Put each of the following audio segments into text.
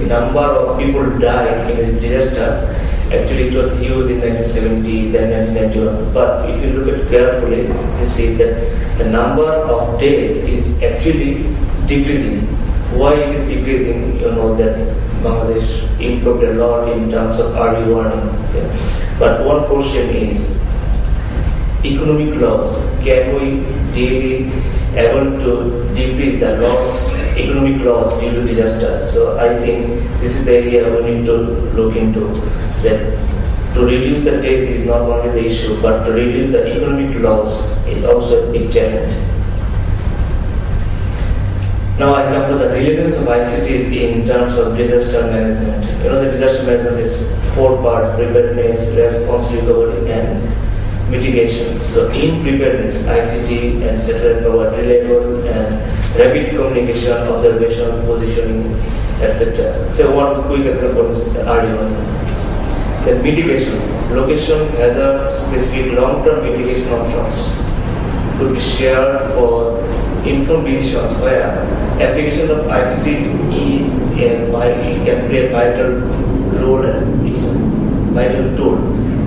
number of people died in a disaster, actually it was huge in 1970, then 1991. But if you look at it carefully, you see that the number of deaths is actually decreasing. Why it is decreasing? You know that Bangladesh improved a lot in terms of early warning. Yeah. But one question is, economic loss. Can we really able to decrease the loss, economic loss due to disaster? So I think this is the area we need to look into. That to reduce the death is not only the issue, but to reduce the economic loss is also a big challenge. Now I come to the relevance of ICTs in terms of disaster management. You know, the disaster management is four parts: preparedness, response, recovery, and mitigation. So in preparedness, ICT and satellite provide reliable and rapid communication, observation, positioning, etc. So one quick example is the early warning. The mitigation, location hazard specific long-term mitigation options could be shared for informed decisions where application of ICT it can play a vital role and it's a vital tool.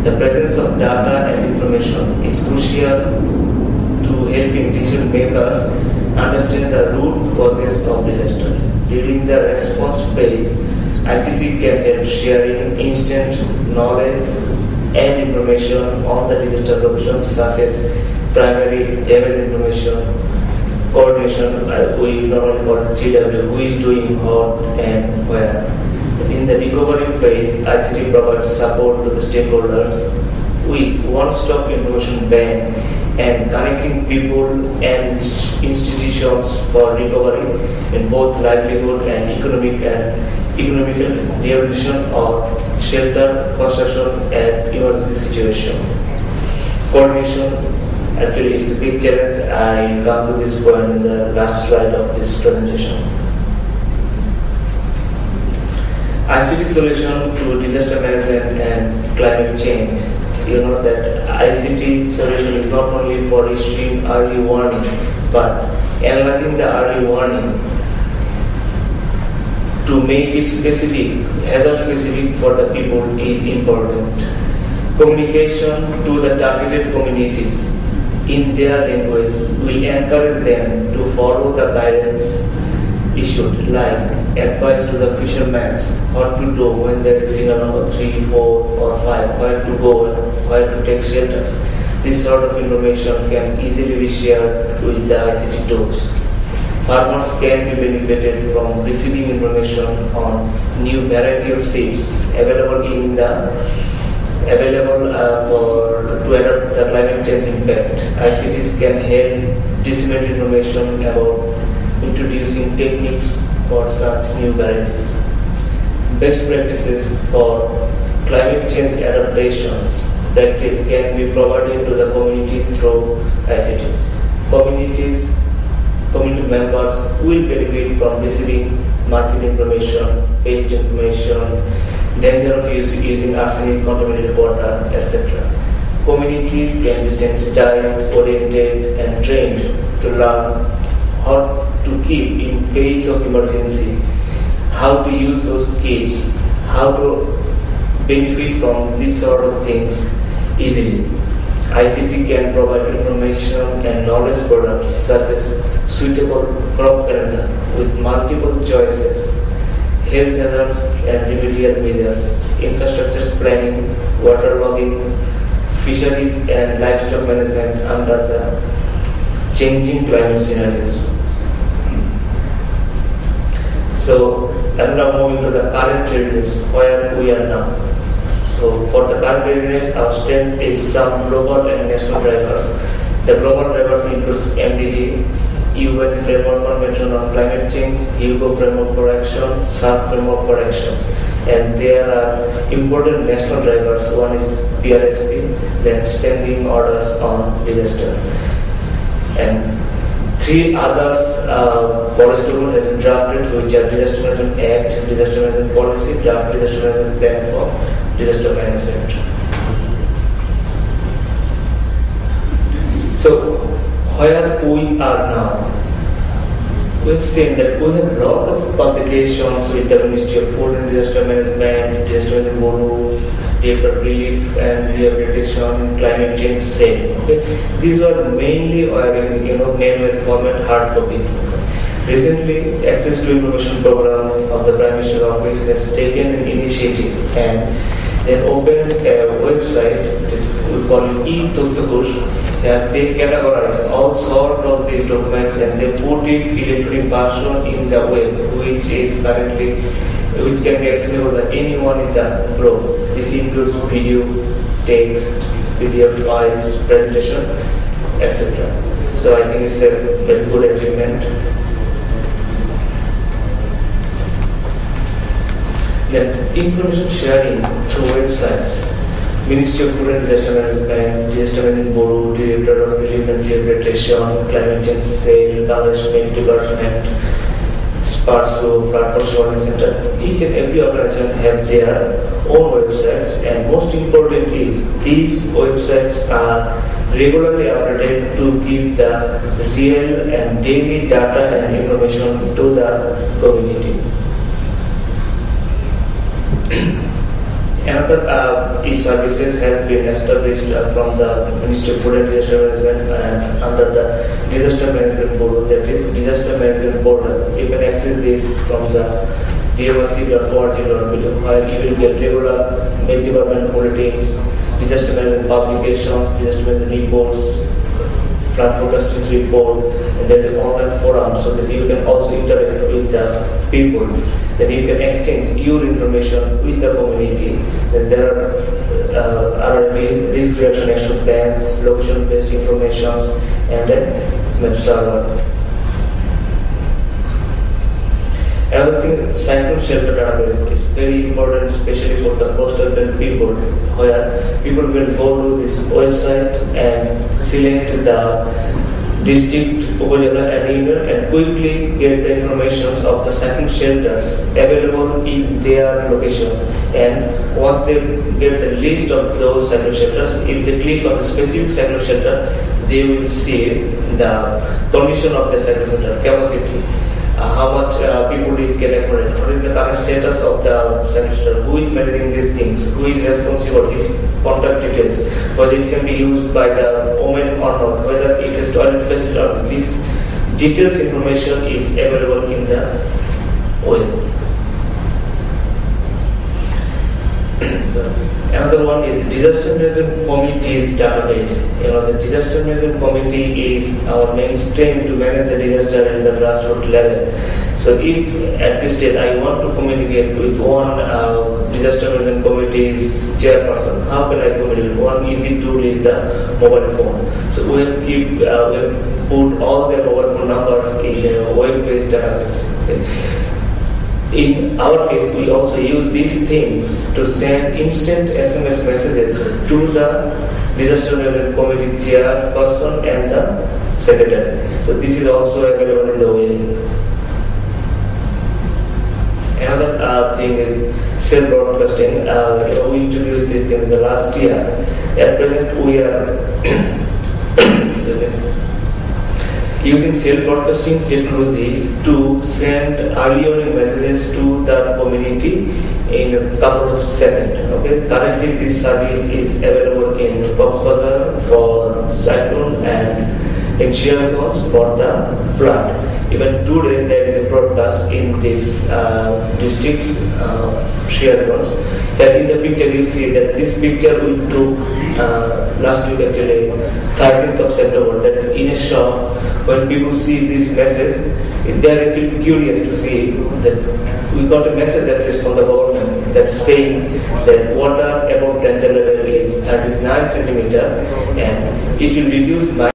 The presence of data and information is crucial to helping decision makers understand the root causes of disasters. During the response phase, ICT can help sharing instant knowledge and information on the disaster locations, such as primary damage information, coordination, we normally call it TW, who is doing what and where. In the recovery phase, ICT provides support to the stakeholders with one-stop information bank and connecting people and institutions for recovery in both livelihood and economical rehabilitation or shelter construction and emergency situation. Coordination, actually it's a big challenge. I come to this point in the last slide of this presentation. ICT solution to disaster management and climate change. You know that ICT solution is not only for issuing early warning, but analyzing the early warning to make it specific, hazard specific for the people is important. Communication to the targeted communities in their language will encourage them to follow the guidance issued, like advice to the fishermen what to do when there is signal number 3, 4 or 5, where to go, where to take shelters. This sort of information can easily be shared with the ICT tools. Farmers can be benefited from receiving information on new variety of seeds available to adapt the climate change impact. ICTs can help disseminate information about introducing techniques for such new varieties. Best practices for climate change adaptations practice can be provided to the community through ICTs. Community members will benefit from receiving market information, pest information, danger of using arsenic contaminated water, etc. Community can be sensitized, oriented, and trained to learn how to keep in case of emergency, how to use those kits, how to benefit from these sort of things easily. ICT can provide information and knowledge products such as suitable crop calendar with multiple choices, health hazards and remedial measures, infrastructure planning, water logging, fisheries and livestock management under the changing climate scenarios. So I'm now moving to the current readiness, where we are now. So for the current readiness, our strength is some global and national drivers. The global drivers includes MDG, UN Framework Convention on Climate Change, HUGO Framework for Action, SARC Framework for Actions. And there are important national drivers. One is PRSP, then Standing Orders on Disaster. And three others policy document has been drafted, which are Disaster Management Act, Disaster Management Policy, Draft Disaster Management Plan for Disaster Management. So, where we are now? we've seen that we have a lot of publications with the Ministry of Food and Disaster Management, Disaster Management Bureau, Disaster Relief and Rehabilitation, Climate Change Sale. Okay? These are mainly name as government hard copy. Recently, Access to Information Program of the Prime Minister's Office has taken an initiative and they opened a website, we call it e-Durjog, and they categorize all sorts of these documents and they put it electronic version in the web, which can be accessible by anyone in the globe. This includes video, text, PDF files, presentation, etc. So I think it's a very good achievement. Then information sharing through websites. Ministry of Food and Disaster Management, Disaster Management Bureau, Director of Relief and Rehabilitation, Climate Change Sale, Management Department, SPARSO, Flood Warning Center. Each and every organization have their own websites, and most important is these websites are regularly updated to give the real and daily data and information to the community. Another e-services has been established from the Ministry of Food and Disaster Management and under the Disaster Management Board, that is Disaster Management Board. You can access this from the dmrc.org.bd, where you will get regular department bulletins, disaster management publications, disaster management reports, flood forecasting report, and there is an online forum so that you can also interact with the people. Then you can exchange your information with the community. Then there are risk reduction action plans, location-based information, and then web server. Another thing, cyclone shelter database is very important, especially for the coastal belt people, where people will go to this website and select the district, Upajala and union and quickly get the information of the cyclone shelters available in their location. And once they get the list of those cyclone shelters, if they click on the specific cyclone shelter, they will see the condition of the cyclone shelter, capacity, how much people it can accommodate, what is the current status of the cyclone shelter, who is managing these things, who is responsible, his contact details, whether it can be used by the women or not, whether it is toilet facility or not. This details information is available in the web. Another one is Disaster Management Committee's database. The Disaster Management Committee is our main strength to manage the disaster at the grassroots level. So if at this stage I want to communicate with one Disaster Management Committee's chairperson, how can I communicate? One easy tool is the mobile phone. So we have put all their mobile phone numbers in a web-based database. Okay. In our case, we also use these things to send instant SMS messages to the Disaster Management Committee chairperson and the secretary. So this is also available in the web. Another thing is self-broadcasting. We introduced this thing in the last year. At present, we are using self-broadcasting technology to send early warning messages to the community in a couple of seconds. Okay? Currently, this service is available in Coxbazar for cyclone and in Shirazganj for the flood. Even today, there is a broadcast in this district's Shirazganj. And in the picture, you see that this picture we took last week, actually, 13th of September. That in a shop, when people see this message, they are actually curious to see that we got a message that is from the government that's saying that water above danger level is 39 centimeter and it will reduce by